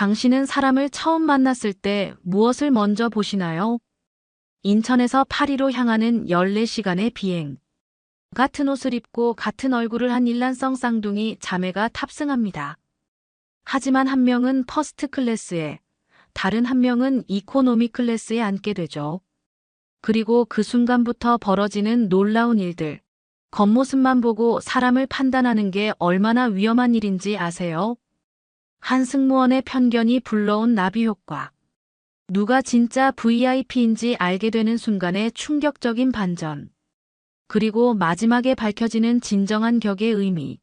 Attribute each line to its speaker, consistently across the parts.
Speaker 1: 당신은 사람을 처음 만났을 때 무엇을 먼저 보시나요? 인천에서 파리로 향하는 14시간의 비행. 같은 옷을 입고 같은 얼굴을 한 일란성 쌍둥이 자매가 탑승합니다. 하지만 한 명은 퍼스트 클래스에, 다른 한 명은 이코노미 클래스에 앉게 되죠. 그리고 그 순간부터 벌어지는 놀라운 일들. 겉모습만 보고 사람을 판단하는 게 얼마나 위험한 일인지 아세요? 한 승무원의 편견이 불러온 나비 효과. 누가 진짜 VIP인지 알게 되는 순간의 충격적인 반전. 그리고 마지막에 밝혀지는 진정한 격의 의미.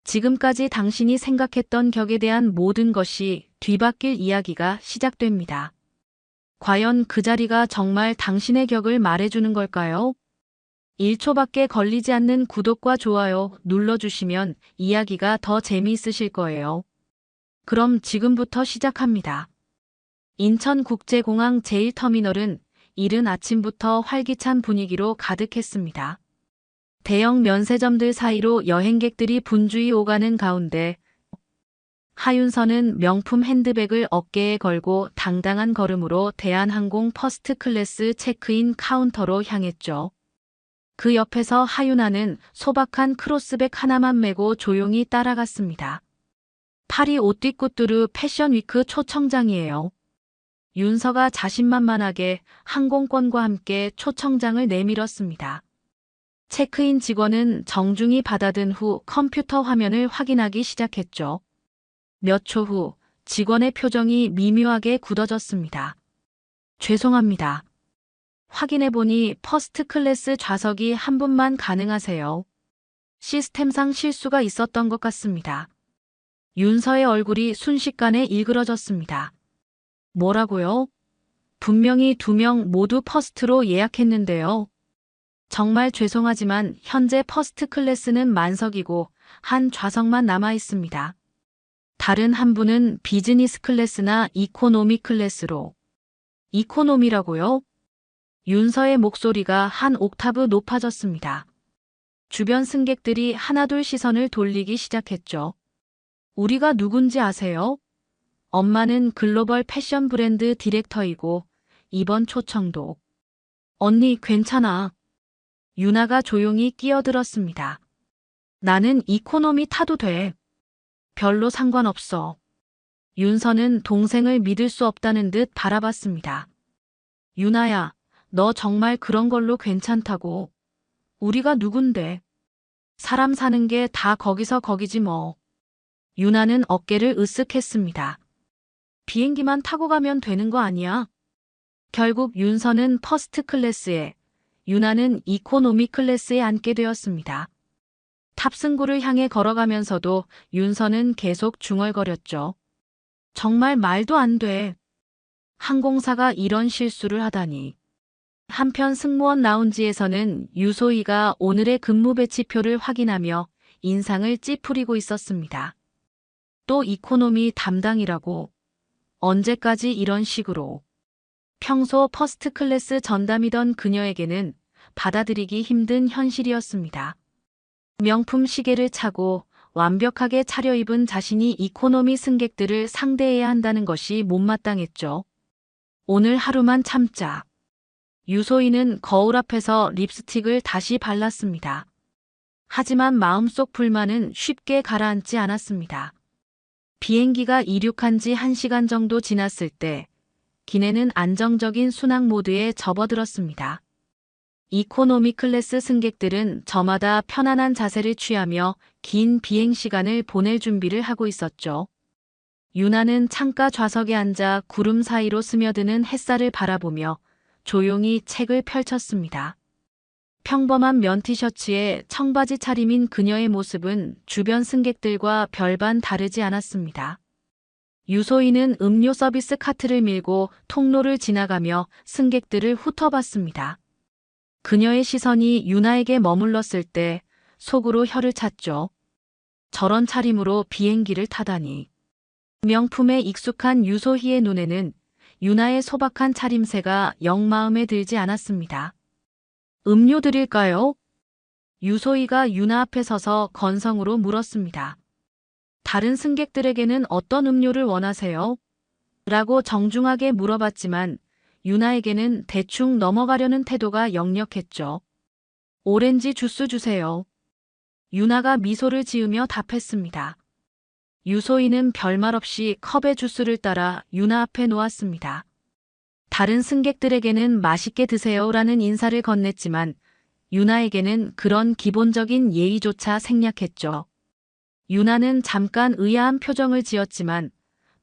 Speaker 1: 지금까지 당신이 생각했던 격에 대한 모든 것이 뒤바뀔 이야기가 시작됩니다. 과연 그 자리가 정말 당신의 격을 말해주는 걸까요? 1초밖에 걸리지 않는 구독과 좋아요 눌러주시면 이야기가 더 재미있으실 거예요. 그럼 지금부터 시작합니다. 인천국제공항 제1터미널은 이른 아침부터 활기찬 분위기로 가득했습니다. 대형 면세점들 사이로 여행객들이 분주히 오가는 가운데 하윤서는 명품 핸드백을 어깨에 걸고 당당한 걸음으로 대한항공 퍼스트 클래스 체크인 카운터로 향했죠. 그 옆에서 하윤아는 소박한 크로스백 하나만 메고 조용히 따라갔습니다. 파리 오띠꾸뚜르 패션위크 초청장이에요. 윤서가 자신만만하게 항공권과 함께 초청장을 내밀었습니다. 체크인 직원은 정중히 받아든 후 컴퓨터 화면을 확인하기 시작했죠. 몇 초 후 직원의 표정이 미묘하게 굳어졌습니다. 죄송합니다. 확인해보니 퍼스트 클래스 좌석이 한 분만 가능하세요. 시스템상 실수가 있었던 것 같습니다. 윤서의 얼굴이 순식간에 일그러졌습니다. 뭐라고요? 분명히 2명 모두 퍼스트로 예약했는데요. 정말 죄송하지만 현재 퍼스트 클래스는 만석이고 한 좌석만 남아 있습니다. 다른 한 분은 비즈니스 클래스나 이코노미 클래스로. 이코노미라고요? 윤서의 목소리가 한 옥타브 높아졌습니다. 주변 승객들이 하나둘 시선을 돌리기 시작했죠. 우리가 누군지 아세요? 엄마는 글로벌 패션 브랜드 디렉터이고 이번 초청도. 언니 괜찮아. 유나가 조용히 끼어들었습니다. 나는 이코노미 타도 돼. 별로 상관없어. 윤서는 동생을 믿을 수 없다는 듯 바라봤습니다. 유나야, 너 정말 그런 걸로 괜찮다고. 우리가 누군데. 사람 사는 게 다 거기서 거기지 뭐. 유나는 어깨를 으쓱했습니다. 비행기만 타고 가면 되는 거 아니야? 결국 윤서는 퍼스트 클래스에, 유나는 이코노미 클래스에 앉게 되었습니다. 탑승구를 향해 걸어가면서도 윤서는 계속 중얼거렸죠. 정말 말도 안 돼. 항공사가 이런 실수를 하다니. 한편 승무원 라운지에서는 유소희가 오늘의 근무 배치표를 확인하며 인상을 찌푸리고 있었습니다. 또 이코노미 담당이라고. 언제까지 이런 식으로. 평소 퍼스트 클래스 전담이던 그녀에게는 받아들이기 힘든 현실이었습니다. 명품 시계를 차고 완벽하게 차려입은 자신이 이코노미 승객들을 상대해야 한다는 것이 못마땅했죠. 오늘 하루만 참자. 유소희는 거울 앞에서 립스틱을 다시 발랐습니다. 하지만 마음속 불만은 쉽게 가라앉지 않았습니다. 비행기가 이륙한 지 1시간 정도 지났을 때 기내는 안정적인 순항 모드에 접어들었습니다. 이코노미 클래스 승객들은 저마다 편안한 자세를 취하며 긴 비행 시간을 보낼 준비를 하고 있었죠. 유나는 창가 좌석에 앉아 구름 사이로 스며드는 햇살을 바라보며 조용히 책을 펼쳤습니다. 평범한 면 티셔츠에 청바지 차림인 그녀의 모습은 주변 승객들과 별반 다르지 않았습니다. 유소희는 음료 서비스 카트를 밀고 통로를 지나가며 승객들을 훑어봤습니다. 그녀의 시선이 유나에게 머물렀을 때 속으로 혀를 찼죠. 저런 차림으로 비행기를 타다니. 명품에 익숙한 유소희의 눈에는 유나의 소박한 차림새가 영 마음에 들지 않았습니다. 음료 드릴까요? 유소희가 유나 앞에 서서 건성으로 물었습니다. 다른 승객들에게는 어떤 음료를 원하세요? 라고 정중하게 물어봤지만 유나에게는 대충 넘어가려는 태도가 역력했죠. 오렌지 주스 주세요. 유나가 미소를 지으며 답했습니다. 유소희는 별말 없이 컵에 주스를 따라 유나 앞에 놓았습니다. 다른 승객들에게는 맛있게 드세요라는 인사를 건넸지만 유나에게는 그런 기본적인 예의조차 생략했죠. 유나는 잠깐 의아한 표정을 지었지만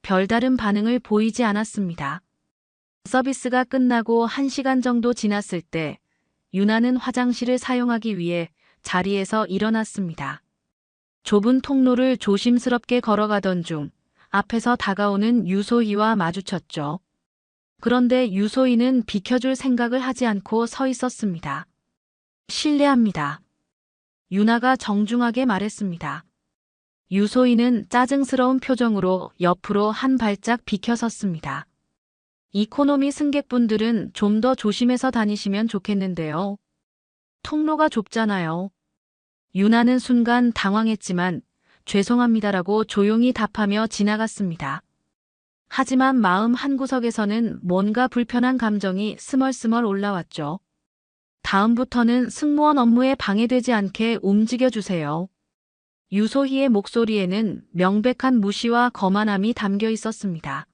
Speaker 1: 별다른 반응을 보이지 않았습니다. 서비스가 끝나고 1시간 정도 지났을 때 유나는 화장실을 사용하기 위해 자리에서 일어났습니다. 좁은 통로를 조심스럽게 걸어가던 중 앞에서 다가오는 유소희와 마주쳤죠. 그런데 유소희는 비켜줄 생각을 하지 않고 서 있었습니다. 실례합니다. 유나가 정중하게 말했습니다. 유소희는 짜증스러운 표정으로 옆으로 한 발짝 비켜섰습니다. 이코노미 승객분들은 좀 더 조심해서 다니시면 좋겠는데요. 통로가 좁잖아요. 유나는 순간 당황했지만 죄송합니다라고 조용히 답하며 지나갔습니다. 하지만 마음 한구석에서는 뭔가 불편한 감정이 스멀스멀 올라왔죠. 다음부터는 승무원 업무에 방해되지 않게 움직여주세요. 유소희의 목소리에는 명백한 무시와 거만함이 담겨 있었습니다.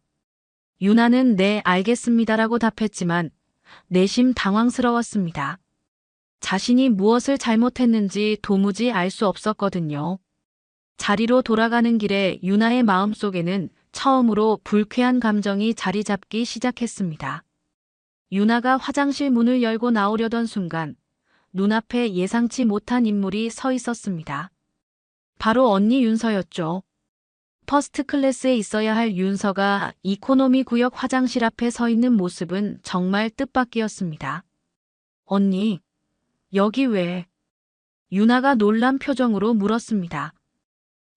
Speaker 1: 유나는 네, 알겠습니다라고 답했지만 내심 당황스러웠습니다. 자신이 무엇을 잘못했는지 도무지 알 수 없었거든요. 자리로 돌아가는 길에 유나의 마음속에는 처음으로 불쾌한 감정이 자리 잡기 시작했습니다. 유나가 화장실 문을 열고 나오려던 순간 눈앞에 예상치 못한 인물이 서 있었습니다. 바로 언니 윤서였죠. 퍼스트 클래스에 있어야 할 윤서가 이코노미 구역 화장실 앞에 서 있는 모습은 정말 뜻밖이었습니다. 언니, 여기 왜? 유나가 놀란 표정으로 물었습니다.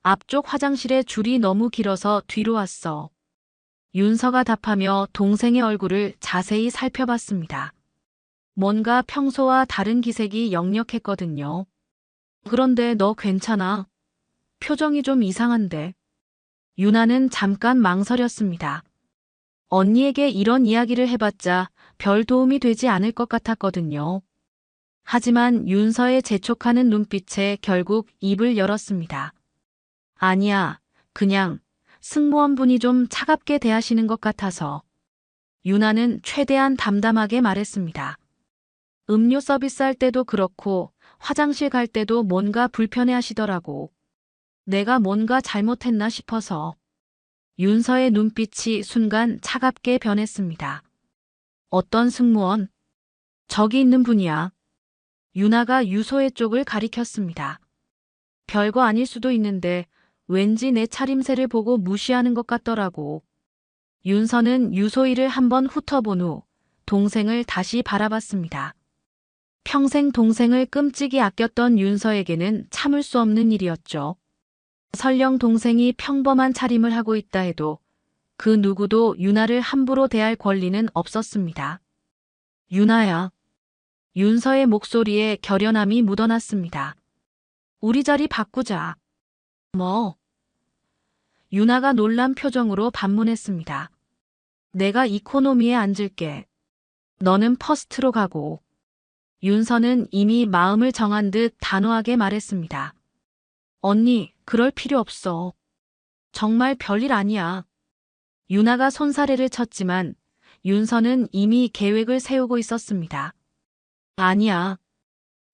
Speaker 1: 앞쪽 화장실에 줄이 너무 길어서 뒤로 왔어. 윤서가 답하며 동생의 얼굴을 자세히 살펴봤습니다. 뭔가 평소와 다른 기색이 역력했거든요. 그런데 너 괜찮아? 표정이 좀 이상한데. 유나는 잠깐 망설였습니다. 언니에게 이런 이야기를 해봤자 별 도움이 되지 않을 것 같았거든요. 하지만 윤서의 재촉하는 눈빛에 결국 입을 열었습니다. 아니야, 그냥 승무원분이 좀 차갑게 대하시는 것 같아서. 유나는 최대한 담담하게 말했습니다. 음료 서비스할 때도 그렇고 화장실 갈 때도 뭔가 불편해 하시더라고. 내가 뭔가 잘못했나 싶어서. 윤서의 눈빛이 순간 차갑게 변했습니다. 어떤 승무원? 저기 있는 분이야. 유나가 유소의 쪽을 가리켰습니다. 별거 아닐 수도 있는데 왠지 내 차림새를 보고 무시하는 것 같더라고. 윤서는 유소희를 한번 훑어본 후 동생을 다시 바라봤습니다. 평생 동생을 끔찍이 아꼈던 윤서에게는 참을 수 없는 일이었죠. 설령 동생이 평범한 차림을 하고 있다 해도 그 누구도 유나를 함부로 대할 권리는 없었습니다. 유나야. 윤서의 목소리에 결연함이 묻어났습니다. 우리 자리 바꾸자. 뭐? 유나가 놀란 표정으로 반문했습니다. 내가 이코노미에 앉을게. 너는 퍼스트로 가고. 윤서는 이미 마음을 정한 듯 단호하게 말했습니다. 언니, 그럴 필요 없어. 정말 별일 아니야. 유나가 손사래를 쳤지만 윤서는 이미 계획을 세우고 있었습니다. 아니야.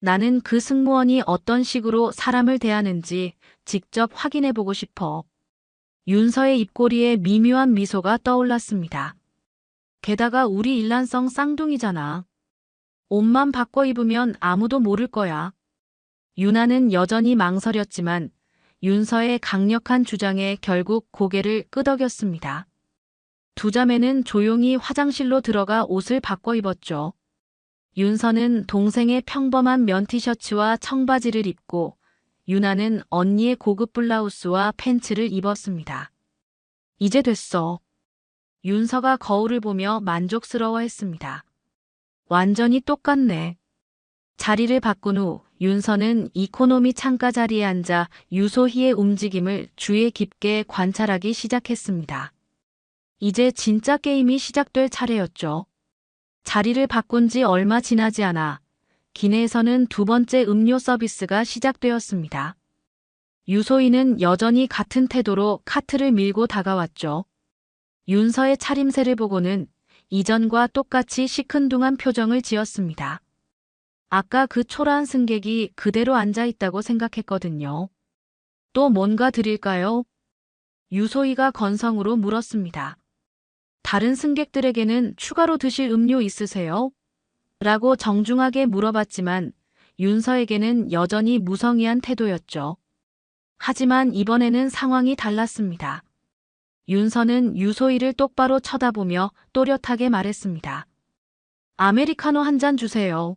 Speaker 1: 나는 그 승무원이 어떤 식으로 사람을 대하는지 직접 확인해보고 싶어. 윤서의 입꼬리에 미묘한 미소가 떠올랐습니다. 게다가 우리 일란성 쌍둥이잖아. 옷만 바꿔 입으면 아무도 모를 거야. 유나는 여전히 망설였지만 윤서의 강력한 주장에 결국 고개를 끄덕였습니다. 두 자매는 조용히 화장실로 들어가 옷을 바꿔 입었죠. 윤서는 동생의 평범한 면 티셔츠와 청바지를 입고 유나는 언니의 고급 블라우스와 팬츠를 입었습니다. 이제 됐어. 윤서가 거울을 보며 만족스러워했습니다. 완전히 똑같네. 자리를 바꾼 후 윤서는 이코노미 창가 자리에 앉아 유소희의 움직임을 주의 깊게 관찰하기 시작했습니다. 이제 진짜 게임이 시작될 차례였죠. 자리를 바꾼 지 얼마 지나지 않아 기내에서는 두 번째 음료 서비스가 시작되었습니다. 유소희는 여전히 같은 태도로 카트를 밀고 다가왔죠. 윤서의 차림새를 보고는 이전과 똑같이 시큰둥한 표정을 지었습니다. 아까 그 초라한 승객이 그대로 앉아있다고 생각했거든요. 또 뭔가 드릴까요? 유소희가 건성으로 물었습니다. 다른 승객들에게는 추가로 드실 음료 있으세요? 라고 정중하게 물어봤지만 윤서에게는 여전히 무성의한 태도였죠. 하지만 이번에는 상황이 달랐습니다. 윤서는 유소희를 똑바로 쳐다보며 또렷하게 말했습니다. 아메리카노 한 잔 주세요.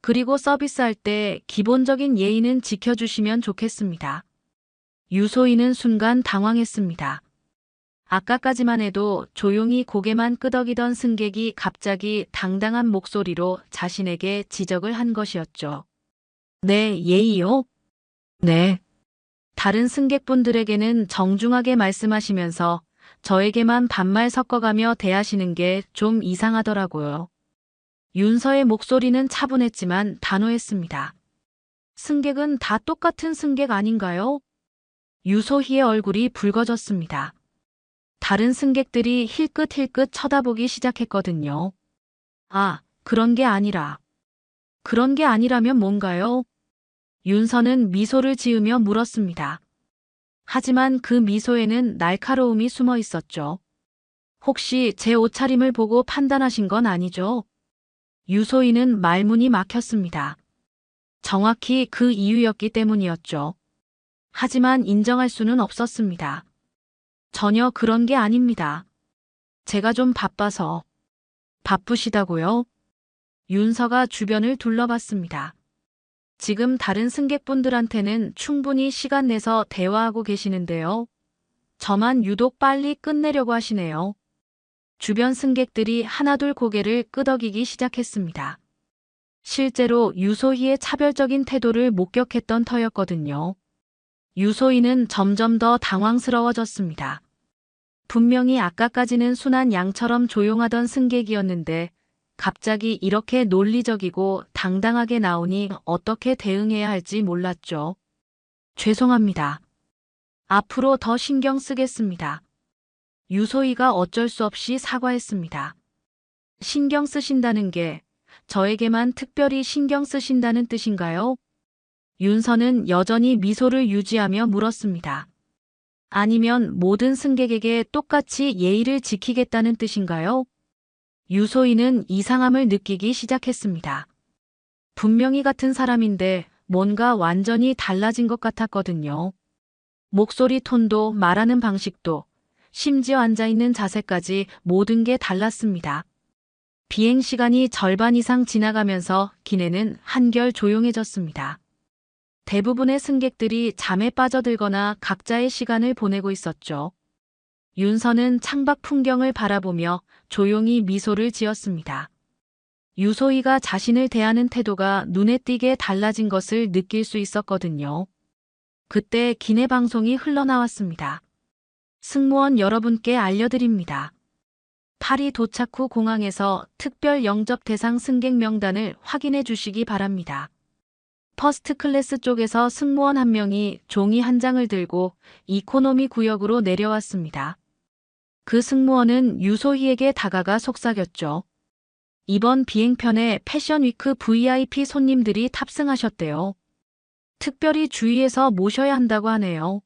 Speaker 1: 그리고 서비스할 때 기본적인 예의는 지켜주시면 좋겠습니다. 유소희는 순간 당황했습니다. 아까까지만 해도 조용히 고개만 끄덕이던 승객이 갑자기 당당한 목소리로 자신에게 지적을 한 것이었죠. 네, 예의요? 네. 다른 승객분들에게는 정중하게 말씀하시면서 저에게만 반말 섞어가며 대하시는 게 좀 이상하더라고요. 윤서의 목소리는 차분했지만 단호했습니다. 승객은 다 똑같은 승객 아닌가요? 유소희의 얼굴이 붉어졌습니다. 다른 승객들이 힐끗힐끗 쳐다보기 시작했거든요. 아, 그런 게 아니라. 그런 게 아니라면 뭔가요? 윤서는 미소를 지으며 물었습니다. 하지만 그 미소에는 날카로움이 숨어 있었죠. 혹시 제 옷차림을 보고 판단하신 건 아니죠? 유소희는 말문이 막혔습니다. 정확히 그 이유였기 때문이었죠. 하지만 인정할 수는 없었습니다. 전혀 그런 게 아닙니다. 제가 좀 바빠서. 바쁘시다고요? 윤서가 주변을 둘러봤습니다. 지금 다른 승객분들한테는 충분히 시간 내서 대화하고 계시는데요. 저만 유독 빨리 끝내려고 하시네요. 주변 승객들이 하나둘 고개를 끄덕이기 시작했습니다. 실제로 유소희의 차별적인 태도를 목격했던 터였거든요. 유소희는 점점 더 당황스러워졌습니다. 분명히 아까까지는 순한 양처럼 조용하던 승객이었는데 갑자기 이렇게 논리적이고 당당하게 나오니 어떻게 대응해야 할지 몰랐죠. 죄송합니다. 앞으로 더 신경 쓰겠습니다. 유소희가 어쩔 수 없이 사과했습니다. 신경 쓰신다는 게 저에게만 특별히 신경 쓰신다는 뜻인가요? 윤서는 여전히 미소를 유지하며 물었습니다. 아니면 모든 승객에게 똑같이 예의를 지키겠다는 뜻인가요? 유소희는 이상함을 느끼기 시작했습니다. 분명히 같은 사람인데 뭔가 완전히 달라진 것 같았거든요. 목소리 톤도 말하는 방식도 심지어 앉아있는 자세까지 모든 게 달랐습니다. 비행 시간이 절반 이상 지나가면서 기내는 한결 조용해졌습니다. 대부분의 승객들이 잠에 빠져들거나 각자의 시간을 보내고 있었죠. 윤서는 창밖 풍경을 바라보며 조용히 미소를 지었습니다. 유소희가 자신을 대하는 태도가 눈에 띄게 달라진 것을 느낄 수 있었거든요. 그때 기내 방송이 흘러나왔습니다. 승무원 여러분께 알려드립니다. 파리 도착 후 공항에서 특별 영접 대상 승객 명단을 확인해 주시기 바랍니다. 퍼스트 클래스 쪽에서 승무원 한 명이 종이 한 장을 들고 이코노미 구역으로 내려왔습니다. 그 승무원은 유소희에게 다가가 속삭였죠. 이번 비행편에 패션위크 VIP 손님들이 탑승하셨대요. 특별히 주의해서 모셔야 한다고 하네요.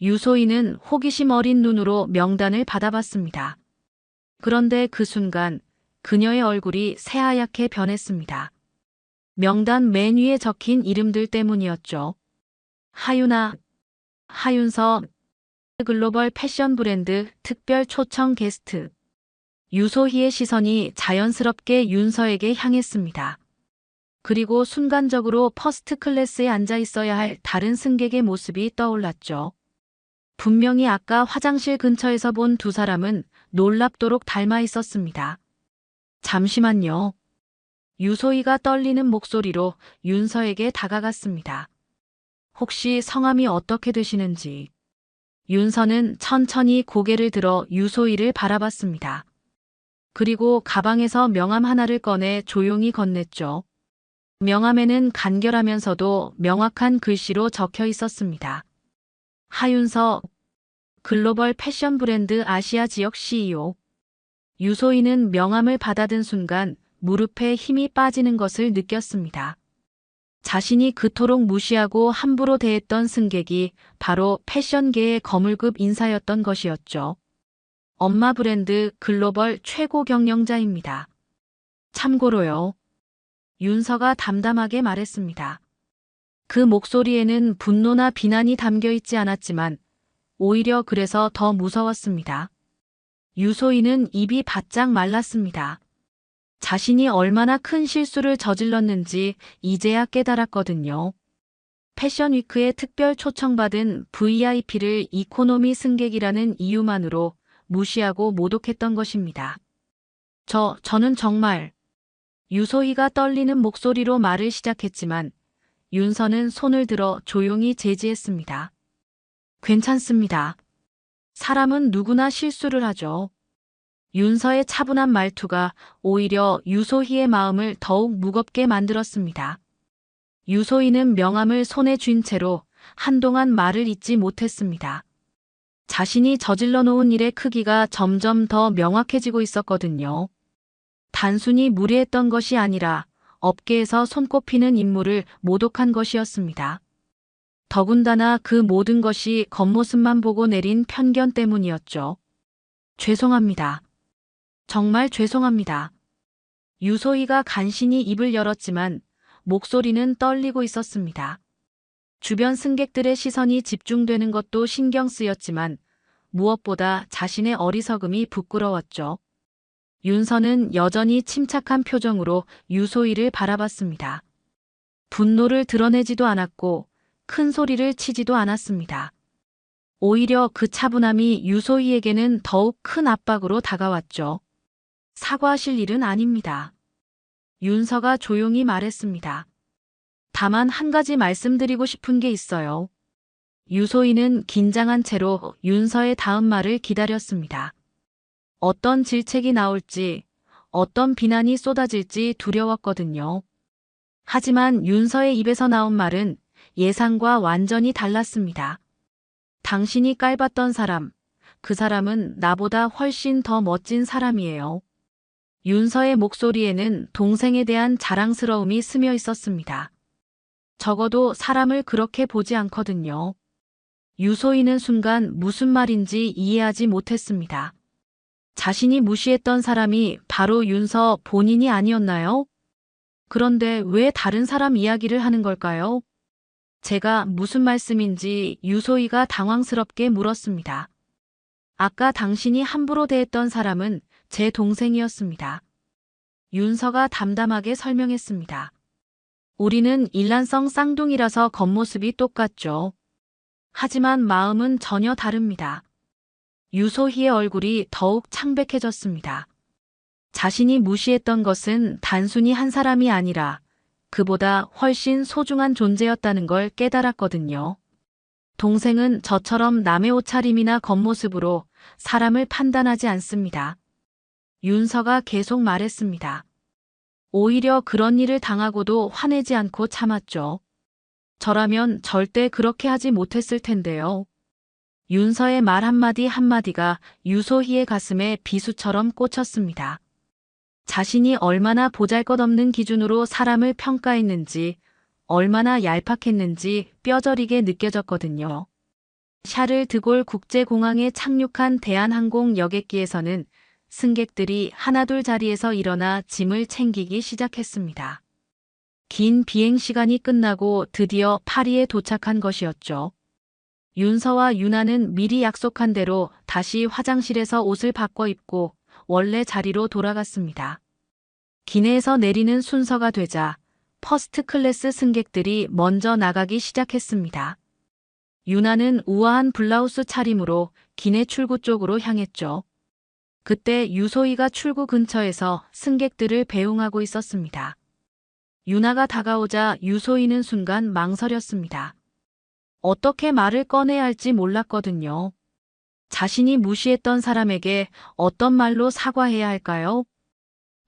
Speaker 1: 유소희는 호기심 어린 눈으로 명단을 받아봤습니다. 그런데 그 순간 그녀의 얼굴이 새하얗게 변했습니다. 명단 맨 위에 적힌 이름들 때문이었죠. 하윤아, 하윤서, 글로벌 패션 브랜드 특별 초청 게스트. 유소희의 시선이 자연스럽게 윤서에게 향했습니다. 그리고 순간적으로 퍼스트 클래스에 앉아 있어야 할 다른 승객의 모습이 떠올랐죠. 분명히 아까 화장실 근처에서 본 두 사람은 놀랍도록 닮아 있었습니다. 잠시만요. 유소희가 떨리는 목소리로 윤서에게 다가갔습니다. 혹시 성함이 어떻게 되시는지. 윤서는 천천히 고개를 들어 유소희를 바라봤습니다. 그리고 가방에서 명함 하나를 꺼내 조용히 건넸죠. 명함에는 간결하면서도 명확한 글씨로 적혀 있었습니다. 하윤서, 글로벌 패션 브랜드 아시아 지역 CEO. 유소희는 명함을 받아든 순간 무릎에 힘이 빠지는 것을 느꼈습니다. 자신이 그토록 무시하고 함부로 대했던 승객이 바로 패션계의 거물급 인사였던 것이었죠. 엄마 브랜드 글로벌 최고 경영자입니다. 참고로요. 윤서가 담담하게 말했습니다. 그 목소리에는 분노나 비난이 담겨 있지 않았지만 오히려 그래서 더 무서웠습니다. 유소희는 입이 바짝 말랐습니다. 자신이 얼마나 큰 실수를 저질렀는지 이제야 깨달았거든요. 패션위크에 특별 초청받은 VIP를 이코노미 승객이라는 이유만으로 무시하고 모독했던 것입니다. 저는 정말. 유소희가 떨리는 목소리로 말을 시작했지만 윤서는 손을 들어 조용히 제지했습니다. 괜찮습니다. 사람은 누구나 실수를 하죠. 윤서의 차분한 말투가 오히려 유소희의 마음을 더욱 무겁게 만들었습니다. 유소희는 명함을 손에 쥔 채로 한동안 말을 잇지 못했습니다. 자신이 저질러 놓은 일의 크기가 점점 더 명확해지고 있었거든요. 단순히 무례했던 것이 아니라 업계에서 손꼽히는 인물을 모독한 것이었습니다. 더군다나 그 모든 것이 겉모습만 보고 내린 편견 때문이었죠. 죄송합니다. 정말 죄송합니다. 유소희가 간신히 입을 열었지만 목소리는 떨리고 있었습니다. 주변 승객들의 시선이 집중되는 것도 신경 쓰였지만 무엇보다 자신의 어리석음이 부끄러웠죠. 윤서는 여전히 침착한 표정으로 유소희를 바라봤습니다. 분노를 드러내지도 않았고 큰 소리를 치지도 않았습니다. 오히려 그 차분함이 유소희에게는 더욱 큰 압박으로 다가왔죠. 사과하실 일은 아닙니다. 윤서가 조용히 말했습니다. 다만 한 가지 말씀드리고 싶은 게 있어요. 유소희는 긴장한 채로 윤서의 다음 말을 기다렸습니다. 어떤 질책이 나올지, 어떤 비난이 쏟아질지 두려웠거든요. 하지만 윤서의 입에서 나온 말은 예상과 완전히 달랐습니다. 당신이 깔봤던 사람, 그 사람은 나보다 훨씬 더 멋진 사람이에요. 윤서의 목소리에는 동생에 대한 자랑스러움이 스며 있었습니다. 적어도 사람을 그렇게 보지 않거든요. 유소희는 순간 무슨 말인지 이해하지 못했습니다. 자신이 무시했던 사람이 바로 윤서 본인이 아니었나요? 그런데 왜 다른 사람 이야기를 하는 걸까요? 제가 무슨 말씀인지 유소희가 당황스럽게 물었습니다. 아까 당신이 함부로 대했던 사람은 제 동생이었습니다. 윤서가 담담하게 설명했습니다. 우리는 일란성 쌍둥이라서 겉모습이 똑같죠. 하지만 마음은 전혀 다릅니다. 유소희의 얼굴이 더욱 창백해졌습니다. 자신이 무시했던 것은 단순히 한 사람이 아니라 그보다 훨씬 소중한 존재였다는 걸 깨달았거든요. 동생은 저처럼 남의 옷차림이나 겉모습으로 사람을 판단하지 않습니다. 윤서가 계속 말했습니다. 오히려 그런 일을 당하고도 화내지 않고 참았죠. 저라면 절대 그렇게 하지 못했을 텐데요. 윤서의 말 한마디 한마디가 유소희의 가슴에 비수처럼 꽂혔습니다. 자신이 얼마나 보잘것없는 기준으로 사람을 평가했는지, 얼마나 얄팍했는지 뼈저리게 느껴졌거든요. 샤를 드골 국제공항에 착륙한 대한항공 여객기에서는 승객들이 하나둘 자리에서 일어나 짐을 챙기기 시작했습니다. 긴 비행 시간이 끝나고 드디어 파리에 도착한 것이었죠. 윤서와 유나는 미리 약속한 대로 다시 화장실에서 옷을 바꿔 입고 원래 자리로 돌아갔습니다. 기내에서 내리는 순서가 되자 퍼스트 클래스 승객들이 먼저 나가기 시작했습니다. 유나는 우아한 블라우스 차림으로 기내 출구 쪽으로 향했죠. 그때 유소희가 출구 근처에서 승객들을 배웅하고 있었습니다. 유나가 다가오자 유소희는 순간 망설였습니다. 어떻게 말을 꺼내야 할지 몰랐거든요. 자신이 무시했던 사람에게 어떤 말로 사과해야 할까요?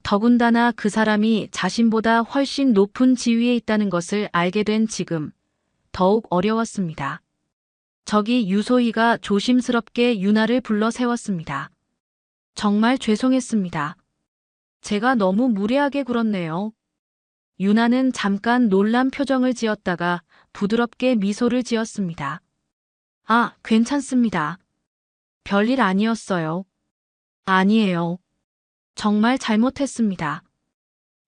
Speaker 1: 더군다나 그 사람이 자신보다 훨씬 높은 지위에 있다는 것을 알게 된 지금 더욱 어려웠습니다. 저기 유소희가 조심스럽게 유나를 불러 세웠습니다. 정말 죄송했습니다. 제가 너무 무례하게 굴었네요. 유나는 잠깐 놀란 표정을 지었다가 부드럽게 미소를 지었습니다. 아, 괜찮습니다. 별일 아니었어요. 아니에요. 정말 잘못했습니다.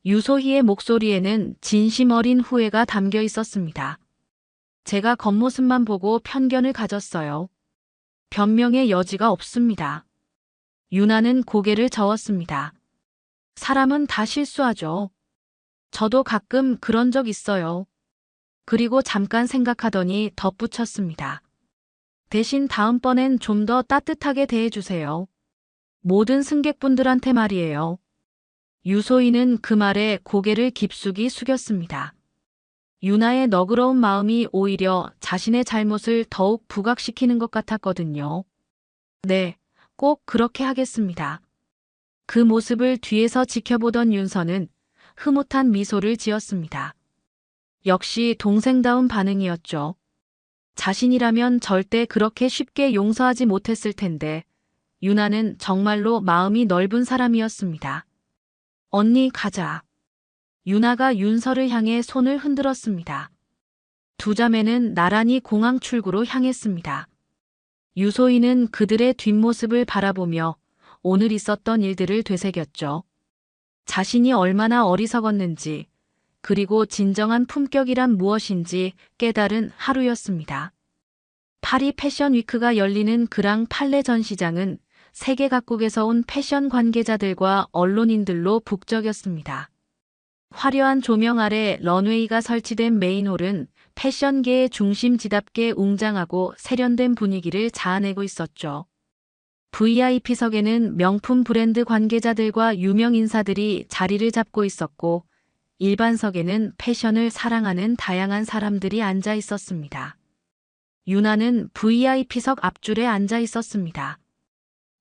Speaker 1: 유소희의 목소리에는 진심 어린 후회가 담겨 있었습니다. 제가 겉모습만 보고 편견을 가졌어요. 변명의 여지가 없습니다. 유나는 고개를 저었습니다. 사람은 다 실수하죠. 저도 가끔 그런 적 있어요. 그리고 잠깐 생각하더니 덧붙였습니다. 대신 다음번엔 좀 더 따뜻하게 대해주세요. 모든 승객분들한테 말이에요. 유소희는 그 말에 고개를 깊숙이 숙였습니다. 유나의 너그러운 마음이 오히려 자신의 잘못을 더욱 부각시키는 것 같았거든요. 네, 꼭 그렇게 하겠습니다. 그 모습을 뒤에서 지켜보던 윤서는 흐뭇한 미소를 지었습니다. 역시 동생다운 반응이었죠. 자신이라면 절대 그렇게 쉽게 용서하지 못했을 텐데 유나는 정말로 마음이 넓은 사람이었습니다. 언니 가자. 유나가 윤서를 향해 손을 흔들었습니다. 두 자매는 나란히 공항 출구로 향했습니다. 유소희는 그들의 뒷모습을 바라보며 오늘 있었던 일들을 되새겼죠. 자신이 얼마나 어리석었는지, 그리고 진정한 품격이란 무엇인지 깨달은 하루였습니다. 파리 패션 위크가 열리는 그랑 팔레 전시장은 세계 각국에서 온 패션 관계자들과 언론인들로 북적였습니다. 화려한 조명 아래 런웨이가 설치된 메인홀은 패션계의 중심지답게 웅장하고 세련된 분위기를 자아내고 있었죠. VIP석에는 명품 브랜드 관계자들과 유명 인사들이 자리를 잡고 있었고 일반석에는 패션을 사랑하는 다양한 사람들이 앉아 있었습니다. 유나는 VIP석 앞줄에 앉아 있었습니다.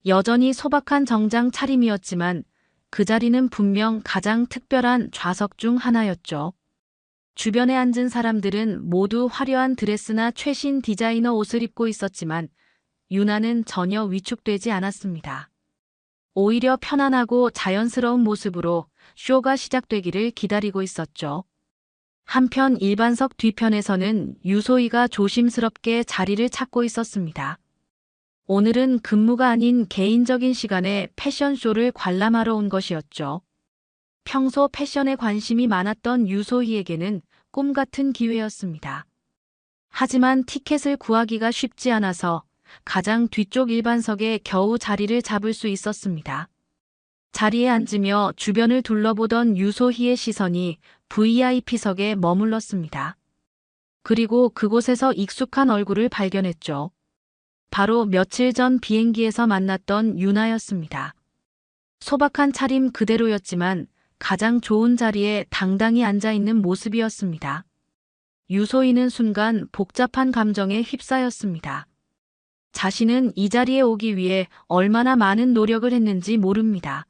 Speaker 1: 여전히 소박한 정장 차림이었지만 그 자리는 분명 가장 특별한 좌석 중 하나였죠. 주변에 앉은 사람들은 모두 화려한 드레스나 최신 디자이너 옷을 입고 있었지만 유나는 전혀 위축되지 않았습니다. 오히려 편안하고 자연스러운 모습으로 쇼가 시작되기를 기다리고 있었죠. 한편 일반석 뒤편에서는 유소희가 조심스럽게 자리를 찾고 있었습니다. 오늘은 근무가 아닌 개인적인 시간에 패션쇼를 관람하러 온 것이었죠. 평소 패션에 관심이 많았던 유소희에게는 꿈 같은 기회였습니다. 하지만 티켓을 구하기가 쉽지 않아서 가장 뒤쪽 일반석에 겨우 자리를 잡을 수 있었습니다. 자리에 앉으며 주변을 둘러보던 유소희의 시선이 VIP석에 머물렀습니다. 그리고 그곳에서 익숙한 얼굴을 발견했죠. 바로 며칠 전 비행기에서 만났던 유나였습니다. 소박한 차림 그대로였지만 가장 좋은 자리에 당당히 앉아있는 모습이었습니다. 유소희는 순간 복잡한 감정에 휩싸였습니다. 자신은 이 자리에 오기 위해 얼마나 많은 노력을 했는지 모릅니다.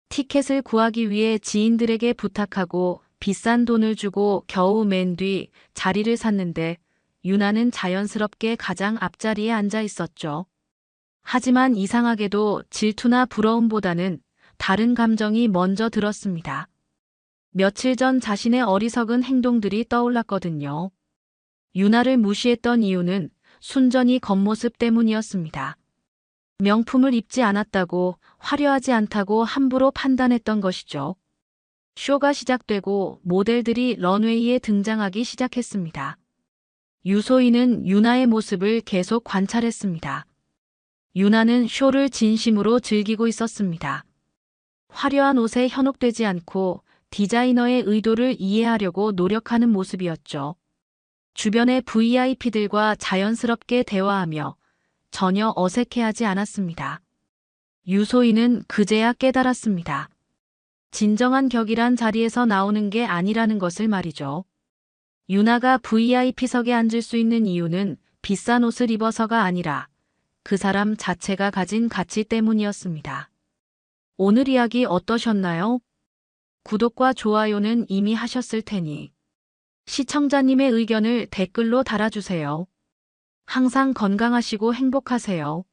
Speaker 1: 티켓을 구하기 위해 지인들에게 부탁하고 비싼 돈을 주고 겨우 맨 뒤 자리를 샀는데 유나는 자연스럽게 가장 앞자리에 앉아 있었죠. 하지만 이상하게도 질투나 부러움보다는 다른 감정이 먼저 들었습니다. 며칠 전 자신의 어리석은 행동들이 떠올랐거든요. 유나를 무시했던 이유는 순전히 겉모습 때문이었습니다. 명품을 입지 않았다고, 화려하지 않다고 함부로 판단했던 것이죠. 쇼가 시작되고 모델들이 런웨이에 등장하기 시작했습니다. 유소희는 유나의 모습을 계속 관찰했습니다. 유나는 쇼를 진심으로 즐기고 있었습니다. 화려한 옷에 현혹되지 않고 디자이너의 의도를 이해하려고 노력하는 모습이었죠. 주변의 VIP들과 자연스럽게 대화하며 전혀 어색해하지 않았습니다. 유소희는 그제야 깨달았습니다. 진정한 격이란 자리에서 나오는 게 아니라는 것을 말이죠. 유나가 VIP석에 앉을 수 있는 이유는 비싼 옷을 입어서가 아니라 그 사람 자체가 가진 가치 때문이었습니다. 오늘 이야기 어떠셨나요? 구독과 좋아요는 이미 하셨을 테니 시청자님의 의견을 댓글로 달아주세요. 항상 건강하시고 행복하세요.